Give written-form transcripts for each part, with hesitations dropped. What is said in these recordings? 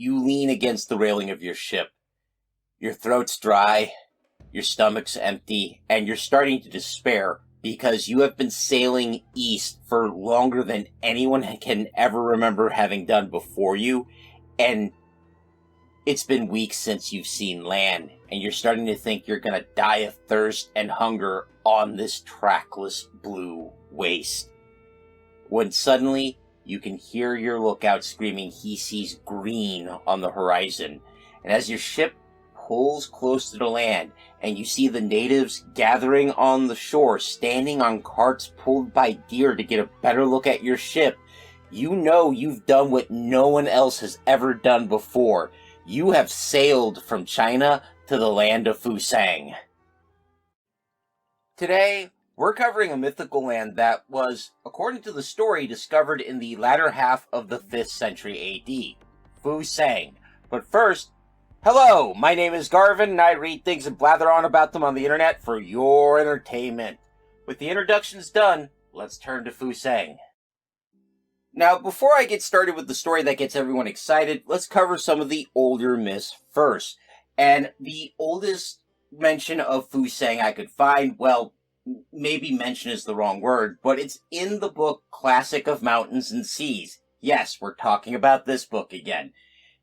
You lean against the railing of your ship. Your throat's dry, your stomach's empty, and you're starting to despair because you have been sailing east for longer than anyone can ever remember having done before you, and it's been weeks since you've seen land, and you're starting to think you're gonna die of thirst and hunger on this trackless blue waste. When suddenly, you can hear your lookout screaming he sees green on the horizon, and as your ship pulls close to the land, and you see the natives gathering on the shore, standing on carts pulled by deer to get a better look at your ship, you know you've done what no one else has ever done before. You have sailed from China to the land of Fusang. Today, we're covering a mythical land that was, according to the story, discovered in the latter half of the 5th century AD, Fusang. But first, hello, my name is Garvin, and I read things and blather on about them on the internet for your entertainment. With the introductions done, let's turn to Fusang. Now, before I get started with the story that gets everyone excited, let's cover some of the older myths first. And the oldest mention of Fusang I could find, well, maybe mention is the wrong word, but it's in the book Classic of Mountains and Seas. Yes, we're talking about this book again.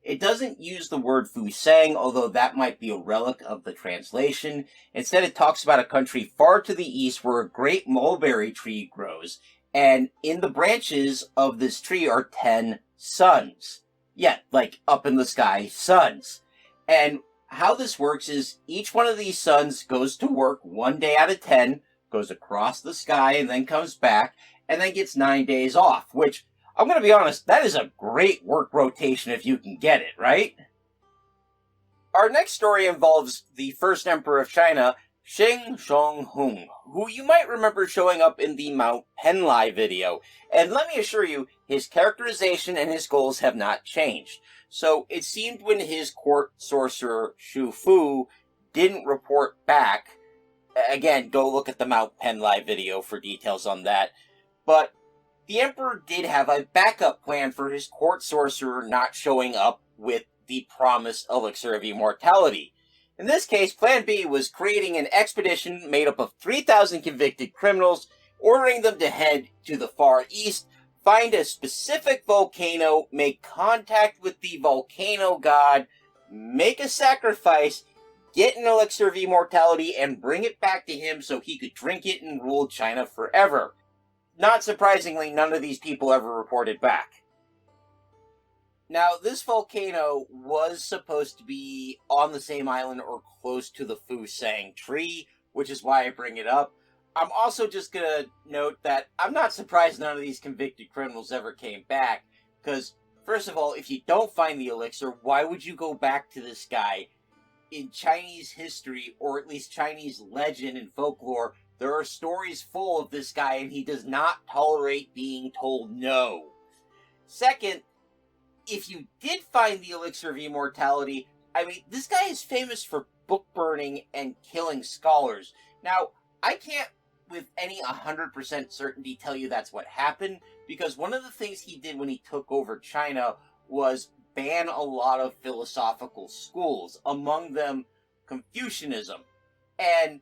It doesn't use the word Fusang, although that might be a relic of the translation. Instead, it talks about a country far to the east where a great mulberry tree grows, and in the branches of this tree are 10 suns. Yeah, like up in the sky suns. And how this works is each one of these suns goes to work one day out of 10, goes across the sky and then comes back, and then gets 9 days off, which, I'm going to be honest, that is a great work rotation if you can get it, right? Our next story involves the first emperor of China, Sheng Shonghung, who you might remember showing up in the Mount Penlai video. And let me assure you, his characterization and his goals have not changed. So it seemed when his court sorcerer Shu Fu didn't report back, again, go look at the Mount Penlai video for details on that, but the emperor did have a backup plan for his court sorcerer not showing up with the promised elixir of immortality. In this case, Plan B was creating an expedition made up of 3,000 convicted criminals, ordering them to head to the Far East, find a specific volcano, make contact with the volcano god, make a sacrifice, get an elixir of immortality, and bring it back to him so he could drink it and rule China forever. Not surprisingly, none of these people ever reported back. Now, this volcano was supposed to be on the same island or close to the Fusang tree, which is why I bring it up. I'm also just going to note that I'm not surprised none of these convicted criminals ever came back, because, first of all, if you don't find the elixir, why would you go back to this guy? In Chinese history, or at least Chinese legend and folklore, there are stories full of this guy, and he does not tolerate being told no. Second, if you did find the elixir of immortality, I mean, this guy is famous for book burning and killing scholars. Now, I can't with any 100% certainty tell you that's what happened, because one of the things he did when he took over China was ban a lot of philosophical schools, among them Confucianism. And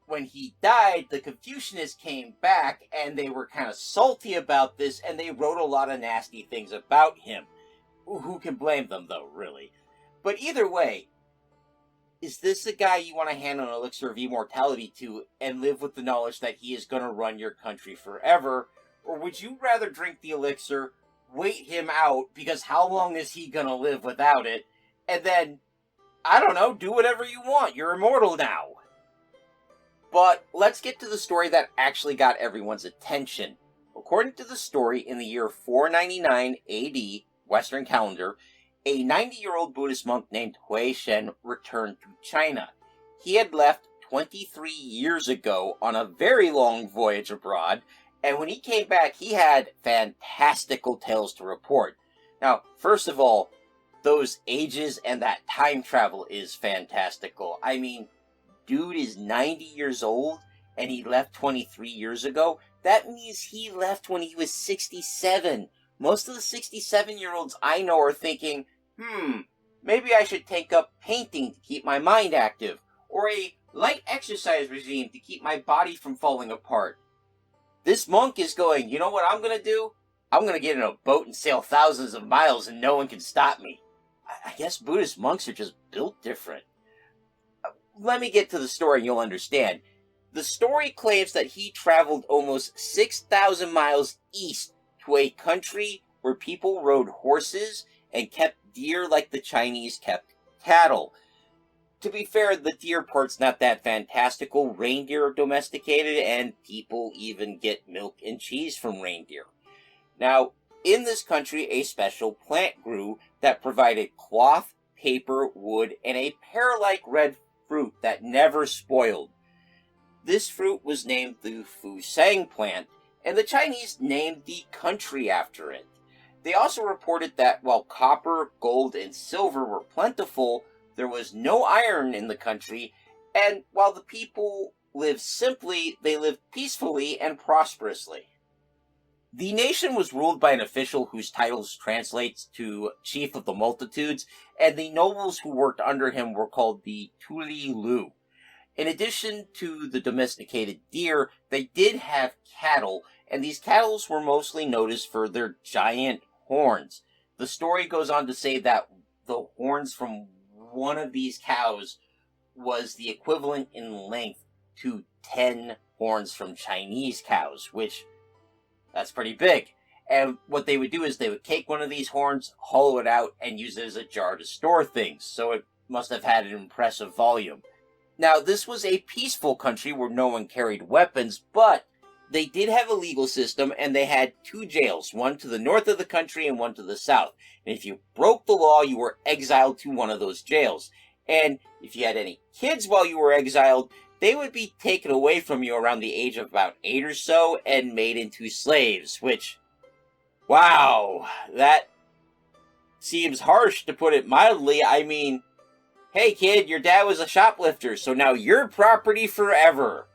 when he died, the Confucianists came back, and they were kind of salty about this, and they wrote a lot of nasty things about him. Who can blame them, though, really? But either way, is this the guy you want to hand an elixir of immortality to and live with the knowledge that he is going to run your country forever? Or would you rather drink the elixir, wait him out, because how long is he going to live without it, and then, I don't know, do whatever you want. You're immortal now. But let's get to the story that actually got everyone's attention. According to the story, in the year 499 AD, Western calendar, a 90-year-old Buddhist monk named Hui Shen returned to China. He had left 23 years ago on a very long voyage abroad, and when he came back, he had fantastical tales to report. Now, first of all, those ages and that time travel is fantastical. I mean, dude is 90 years old, and he left 23 years ago. That means he left when he was 67. Most of the 67-year-olds I know are thinking, maybe I should take up painting to keep my mind active, or a light exercise regime to keep my body from falling apart. This monk is going, you know what I'm going to do? I'm going to get in a boat and sail thousands of miles and no one can stop me. I guess Buddhist monks are just built different. Let me get to the story and you'll understand. The story claims that he traveled almost 6,000 miles east to a country where people rode horses and kept deer like the Chinese kept cattle. To be fair, the deer part's not that fantastical. Reindeer are domesticated, and people even get milk and cheese from reindeer. Now, in this country, a special plant grew that provided cloth, paper, wood, and a pear-like red fruit that never spoiled. This fruit was named the Hui Shen plant, and the Chinese named the country after it. They also reported that while copper, gold, and silver were plentiful, there was no iron in the country, and while the people lived simply, they lived peacefully and prosperously. The nation was ruled by an official whose titles translates to Chief of the Multitudes, and the nobles who worked under him were called the Tuli Lu. In addition to the domesticated deer, they did have cattle, and these cattle were mostly noticed for their giant horns. The story goes on to say that the horns from one of these cows was the equivalent in length to 10 horns from Chinese cows, which, that's pretty big. And what they would do is they would take one of these horns, hollow it out, and use it as a jar to store things, so it must have had an impressive volume. Now, this was a peaceful country where no one carried weapons, but they did have a legal system, and they had 2 jails, one to the north of the country and one to the south. And if you broke the law, you were exiled to one of those jails. And if you had any kids while you were exiled, they would be taken away from you around the age of about 8 or so and made into slaves, which, wow, that seems harsh to put it mildly. I mean, hey kid, your dad was a shoplifter, so now you're property forever.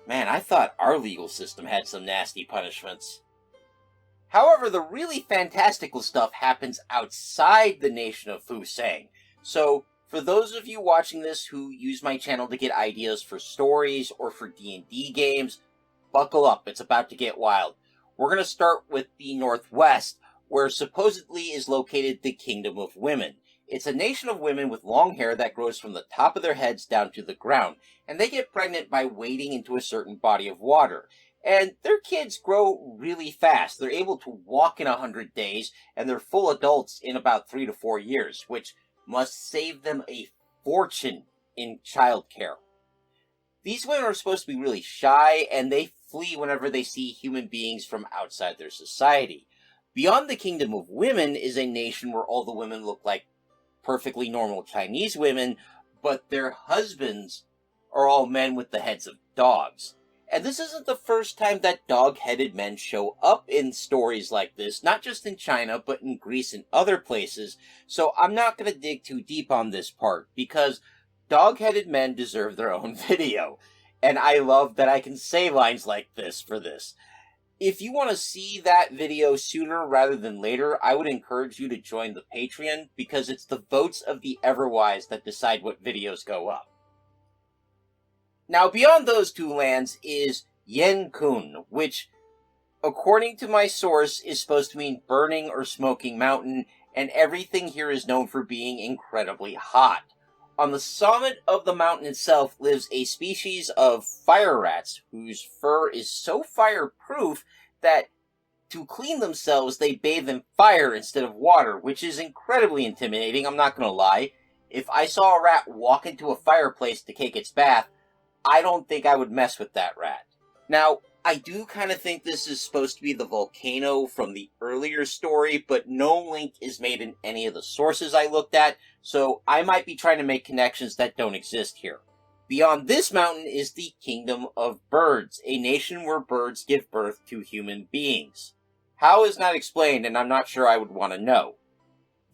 Man, I thought our legal system had some nasty punishments. However, the really fantastical stuff happens outside the nation of Hui Shen. So, for those of you watching this who use my channel to get ideas for stories or for D&D games, buckle up, it's about to get wild. We're going to start with the Northwest, where supposedly is located the Kingdom of Women. It's a nation of women with long hair that grows from the top of their heads down to the ground, and they get pregnant by wading into a certain body of water. And their kids grow really fast. They're able to walk in 100 days, and they're full adults in about 3 to 4 years, which must save them a fortune in childcare. These women are supposed to be really shy, and they flee whenever they see human beings from outside their society. Beyond the Kingdom of Women is a nation where all the women look like perfectly normal Chinese women, but their husbands are all men with the heads of dogs. And this isn't the first time that dog-headed men show up in stories like this, not just in China, but in Greece and other places, so I'm not going to dig too deep on this part, because dog-headed men deserve their own video, and I love that I can say lines like this for this. If you want to see that video sooner rather than later, I would encourage you to join the Patreon, because it's the votes of the Everwise that decide what videos go up. Now, beyond those 2 lands is Yenkun, which, according to my source, is supposed to mean burning or smoking mountain, and everything here is known for being incredibly hot. On the summit of the mountain itself lives a species of fire rats whose fur is so fireproof that to clean themselves they bathe in fire instead of water, which is incredibly intimidating, I'm not going to lie. If I saw a rat walk into a fireplace to take its bath, I don't think I would mess with that rat. Now, I do kind of think this is supposed to be the volcano from the earlier story, but no link is made in any of the sources I looked at, so I might be trying to make connections that don't exist here. Beyond this mountain is the Kingdom of Birds, a nation where birds give birth to human beings. How is not explained, and I'm not sure I would want to know.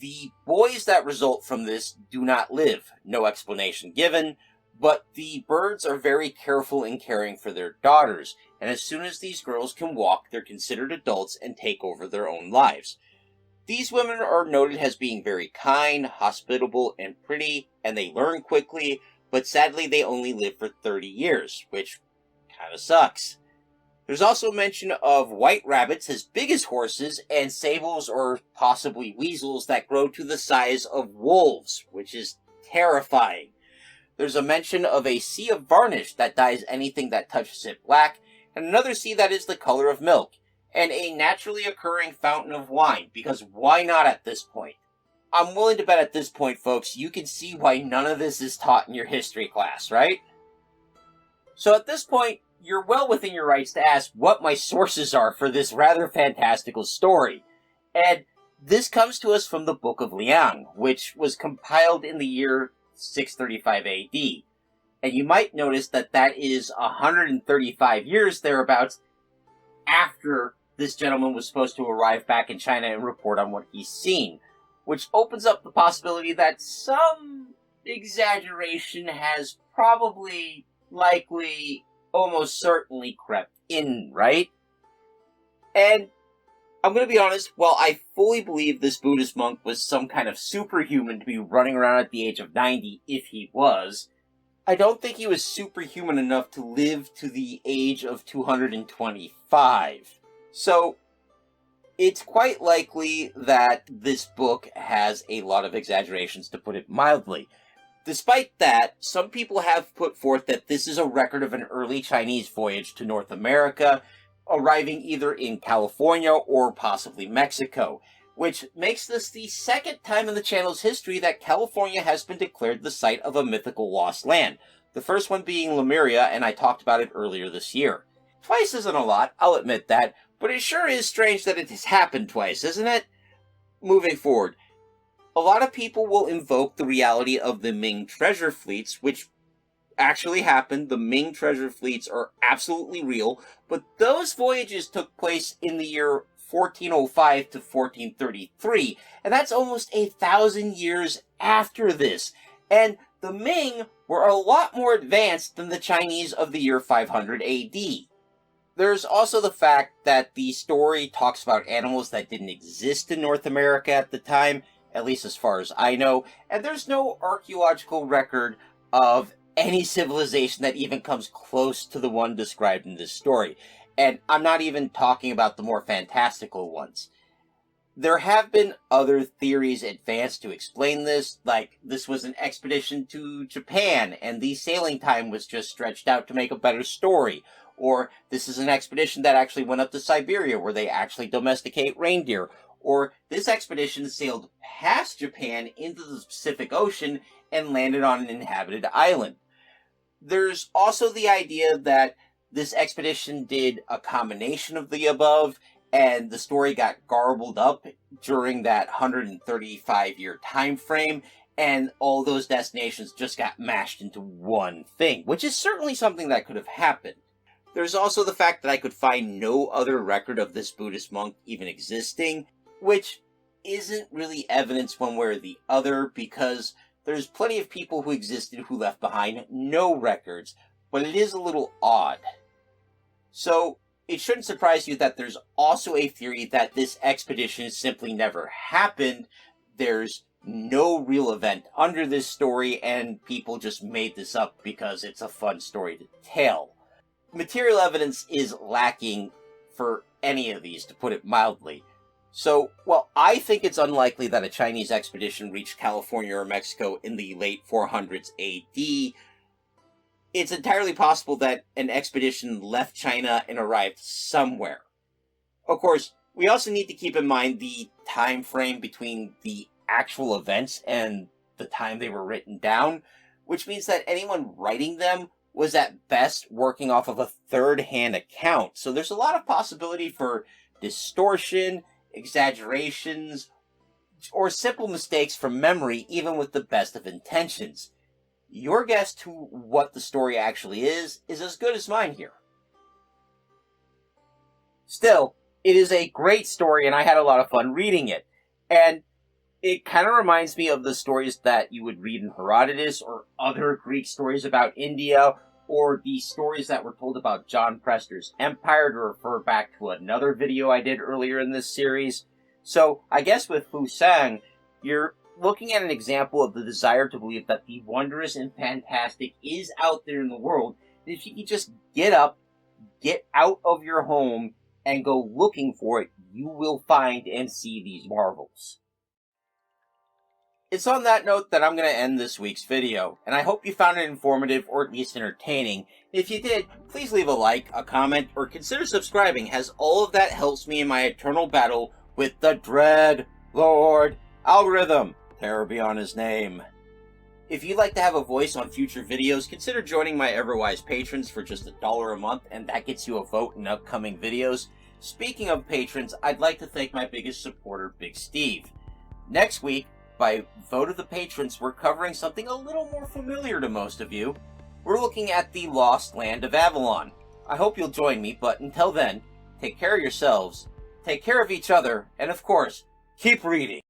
The boys that result from this do not live, no explanation given, but the birds are very careful in caring for their daughters, and as soon as these girls can walk, they're considered adults and take over their own lives. These women are noted as being very kind, hospitable, and pretty, and they learn quickly, but sadly they only live for 30 years, which kind of sucks. There's also mention of white rabbits as big as horses, and sables or possibly weasels that grow to the size of wolves, which is terrifying. There's a mention of a sea of varnish that dyes anything that touches it black, and another sea that is the color of milk, and a naturally occurring fountain of wine, because why not at this point? I'm willing to bet at this point, folks, you can see why none of this is taught in your history class, right? So at this point, you're well within your rights to ask what my sources are for this rather fantastical story. And this comes to us from the Book of Liang, which was compiled in the year 635 AD. And you might notice that that is 135 years thereabouts after this gentleman was supposed to arrive back in China and report on what he's seen, which opens up the possibility that some exaggeration has probably, likely, almost certainly crept in, right? And I'm going to be honest, while I fully believe this Buddhist monk was some kind of superhuman to be running around at the age of 90, if he was, I don't think he was superhuman enough to live to the age of 225. So, it's quite likely that this book has a lot of exaggerations, to put it mildly. Despite that, some people have put forth that this is a record of an early Chinese voyage to North America, arriving either in California or possibly Mexico, which makes this the second time in the channel's history that California has been declared the site of a mythical lost land, the first one being Lemuria, and I talked about it earlier this year. Twice isn't a lot, I'll admit that, but it sure is strange that it has happened twice, isn't it? Moving forward, a lot of people will invoke the reality of the Ming treasure fleets, which actually happened. The Ming treasure fleets are absolutely real, but those voyages took place in the year 1405 to 1433, and that's almost 1,000 years after this. And the Ming were a lot more advanced than the Chinese of the year 500 AD. There's also the fact that the story talks about animals that didn't exist in North America at the time, at least as far as I know, and there's no archaeological record of any civilization that even comes close to the one described in this story. And I'm not even talking about the more fantastical ones. There have been other theories advanced to explain this, like this was an expedition to Japan and the sailing time was just stretched out to make a better story. Or this is an expedition that actually went up to Siberia where they actually domesticate reindeer. Or this expedition sailed past Japan into the Pacific Ocean and landed on an inhabited island. There's also the idea that this expedition did a combination of the above, and the story got garbled up during that 135-year time frame, and all those destinations just got mashed into one thing, which is certainly something that could have happened. There's also the fact that I could find no other record of this Buddhist monk even existing, which isn't really evidence one way or the other, because there's plenty of people who existed who left behind no records, but it is a little odd. So, it shouldn't surprise you that there's also a theory that this expedition simply never happened. There's no real event under this story, and people just made this up because it's a fun story to tell. Material evidence is lacking for any of these, to put it mildly. So, while I think it's unlikely that a Chinese expedition reached California or Mexico in the late 400s AD, it's entirely possible that an expedition left China and arrived somewhere. Of course, we also need to keep in mind the time frame between the actual events and the time they were written down, which means that anyone writing them was at best working off of a third-hand account. So there's a lot of possibility for distortion, exaggerations, or simple mistakes from memory, even with the best of intentions. Your guess to what the story actually is as good as mine here. Still, it is a great story, and I had a lot of fun reading it. And it kind of reminds me of the stories that you would read in Herodotus, or other Greek stories about India, or the stories that were told about John Prester's Empire, to refer back to another video I did earlier in this series. So I guess with Hui Shen, you're looking at an example of the desire to believe that the wondrous and fantastic is out there in the world. And if you can just get up, get out of your home, and go looking for it, you will find and see these marvels. It's on that note that I'm going to end this week's video, and I hope you found it informative or at least entertaining. If you did, please leave a like, a comment, or consider subscribing, as all of that helps me in my eternal battle with the dread Lord algorithm. Terror be on his name. If you'd like to have a voice on future videos, consider joining my Everwise patrons for just $1 a month, and that gets you a vote in upcoming videos. Speaking of patrons, I'd like to thank my biggest supporter, Big Steve. Next week, by vote of the patrons, we're covering something a little more familiar to most of you. We're looking at the lost land of Avalon. I hope you'll join me, but until then, take care of yourselves, take care of each other, and of course, keep reading.